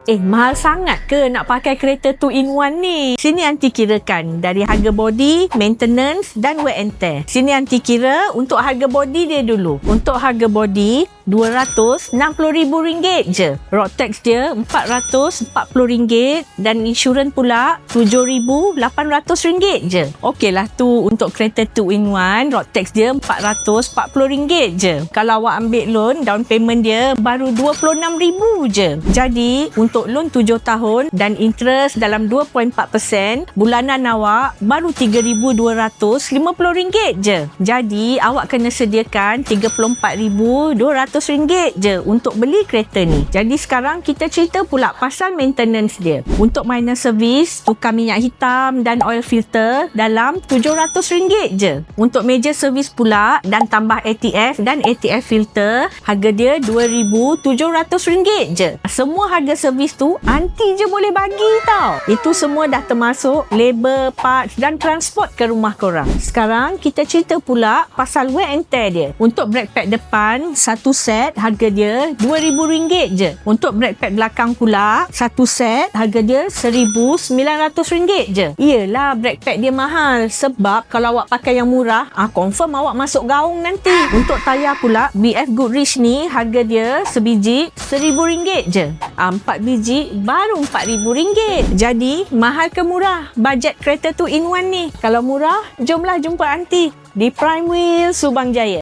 Mahal sangat ke nak pakai kereta 2-in-1 ni? Sini Aunty kirakan dari harga body, maintenance dan wear and tear. Sini Aunty kira untuk harga body dia dulu. Untuk harga body RM260,000 je. Road tax dia RM440 dan insurans pula RM7,800 je. Okey lah tu untuk kereta 2-in-1, road tax dia RM440 je. Kalau awak ambil loan, down payment dia baru RM26,000 je. Jadi untuk loan 7 tahun dan interest dalam 2.4%, bulanan awak baru RM3,250 je. Jadi awak kena sediakan RM34,200 je untuk beli kereta ni. Jadi sekarang kita cerita pula pasal maintenance dia. Untuk minor service, tukar minyak hitam dan oil filter dalam RM700 je. Untuk major service pula dan tambah ATF dan ATF filter, harga dia RM2,700 je. Semua harga servis tu Aunty je boleh bagi tau. Itu semua dah termasuk labor, parts dan transport ke rumah korang. Sekarang kita cerita pula pasal wear and tear dia. Untuk brake pad depan, satu set harga dia RM2,000 je. Untuk brake pad belakang pula, satu set harga dia RM1,900 je. Iyalah brake pad dia mahal sebab kalau awak pakai yang murah, confirm awak masuk gaung nanti. Untuk tayar pula, BF Goodrich ni harga dia sebiji RM1,000 je. 4 biji baru RM4,000. Jadi mahal ke murah bajet kereta 2-in-1 ni? Kalau murah, jomlah jumpa Aunty di Prime Wheel Subang Jaya.